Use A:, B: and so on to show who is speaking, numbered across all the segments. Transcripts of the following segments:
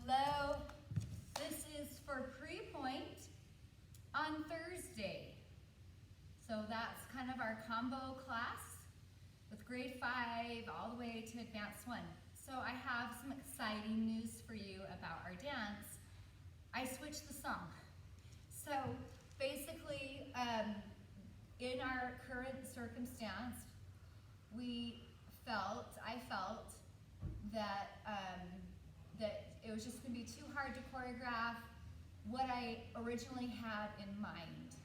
A: Hello, this is for Pre-Pointe on Thursday. So that's kind of our combo class with grade 5 all the way to advanced 1. So I have some exciting news for you about our dance. I switched the song. So basically, in our current circumstance, I felt that that it was just going to be too hard to choreograph what I originally had in mind.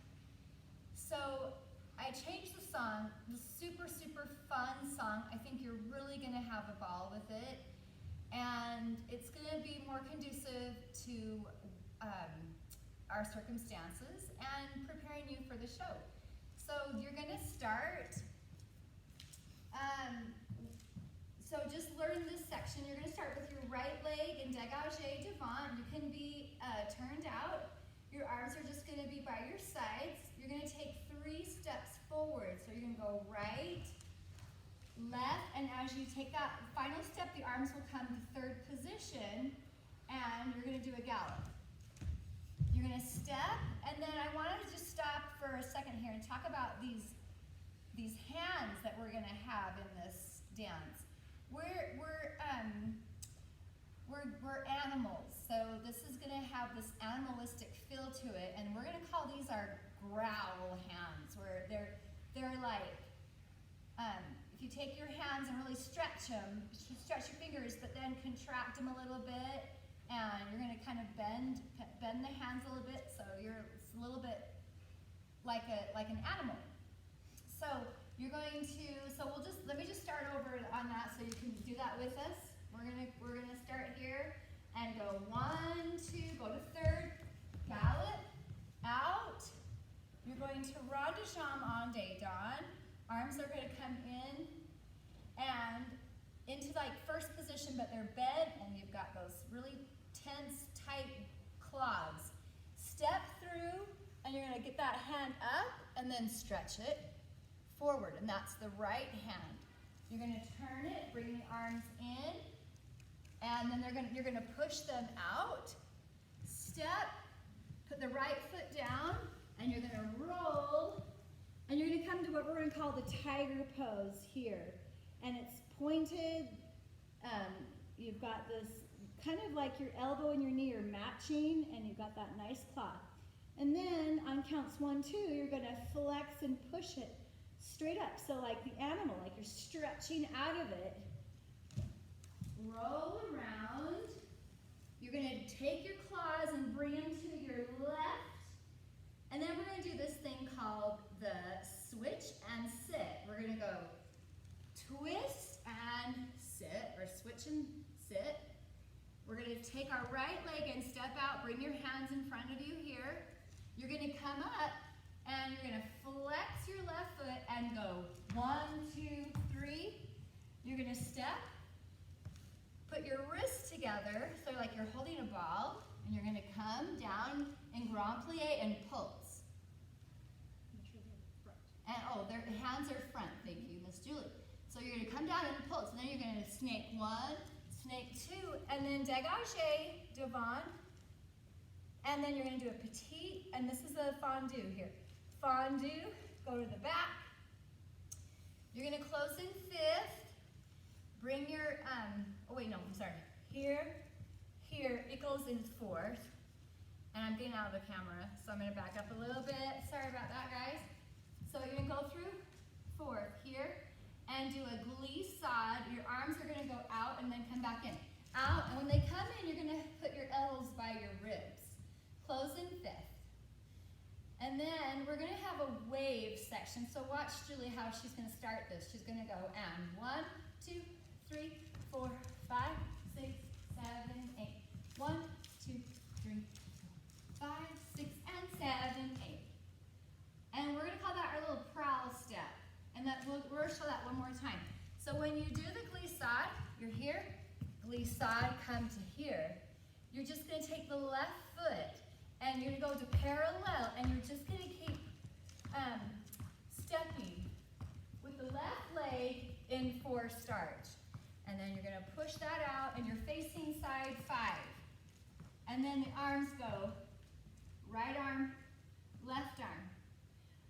A: So I changed the song, the super fun song. I think you're really going to have a ball with it, and it's going to be more conducive to our circumstances and preparing you for the show. So you're going to start. So just learn this section. You're going to start with your right leg in dégagé devant. You can be turned out. Your arms are just going to be by your sides. You're going to take 3 steps forward. So you're going to go right, left, and as you take that final step, the arms will come to 3rd position, and you're going to do a gallop. You're going to step, and then I wanted to just stop for a second here and talk about these hands that we're going to have in this dance. We're animals, so this is going to have this animalistic feel to it, and we're going to call these our growl hands, where they're like, if you take your hands and really stretch them, stretch your fingers, but then contract them a little bit, and you're going to kind of bend the hands a little bit, so it's a little bit like an animal. So you're going to, let me just start over on that so you can do that with us. We're gonna start here and go 1, 2, go to 3rd, gallop, out. You're going to rond de jambe en deux dans. Arms are gonna come in and into like 1st position, but they're bent, and you've got those really tense, tight claws. Step through, and you're gonna get that hand up and then stretch it forward, and that's the right hand. You're going to turn it, bring the arms in, and then you're going to push them out. Step, put the right foot down, and you're going to roll, and you're going to come to what we're going to call the tiger pose here. And it's pointed, you've got this kind of like your elbow and your knee are matching, and you've got that nice claw. And then on counts 1, 2, you're going to flex and push it straight up, so like the animal, like you're stretching out of it. Roll around. You're going to take your claws and bring them to your left. And then we're going to do this thing called the switch and sit. We're going to go twist and sit, or switch and sit. We're going to take our right leg and step out. Bring your hands in front of you here. You're going to come up, and you're going to flex your left foot and go 1, 2, 3. You're going to step, put your wrists together, so like you're holding a ball, and you're going to come down in grand plie and pulse. And their hands are front, thank you, Miss Julie. So you're going to come down and pulse, and then you're going to snake 1, snake 2, and then dégagé devant, and then you're going to do a petite, and this is a fondue here. Fondue, go to the back. You're going to close in 5th. Bring your, Here, it goes in 4th. And I'm getting out of the camera, so I'm going to back up a little bit. Sorry about that, guys. So you're going to go through 4th here and do a glissade. Your arms are going to go out and then come back in. Out, and when they come in, you're going to put your elbows by your ribs. Close in 5th. And then we're going to have a wave section. So watch Julie how she's going to start this. She's going to go and 1, 2, 3, 4, 5, 6, 7, 8. 1, 2, 3, 4, 5, 6, and 7, 8. And we're going to call that our little prowl step. And we'll show that one more time. So when you do the glissade, you're here. Glissade, come to here. You're just going to take the left foot, and you're going to go to parallel, and you're just going to keep stepping with the left leg in 4 starch. And then you're going to push that out, and you're facing side 5. And then the arms go right arm, left arm.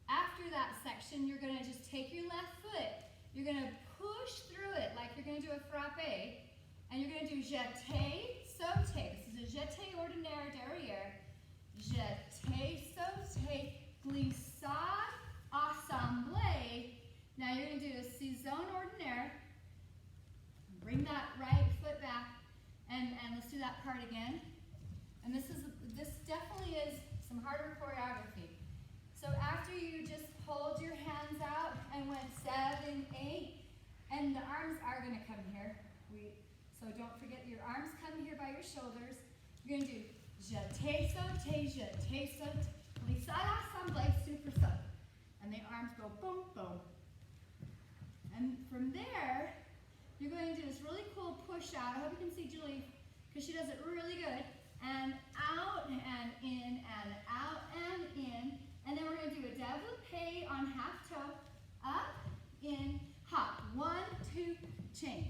A: After that section, you're going to just take your left foot. You're going to push through it like you're going to do a frappe. And you're going to do jeté, sauté. This is a jeté ordinaire derrière. Jeté, sauté, glissade, assemblée. Now you're going to do a saison ordinaire. Bring that right foot back. And let's do that part again. And this definitely is some harder choreography. So after you just hold your hands out and went 7, 8, and the arms are going to come here. So don't forget your arms come here by your shoulders. You're going to do jeté, sauté, glissade, assemblée, super saut. And the arms go boom, boom. And from there, you're going to do this really cool push out. I hope you can see Julie, because she does it really good. And out and in and out and in. And then we're going to do a développé on half toe. Up, in, hop. 1, 2, change.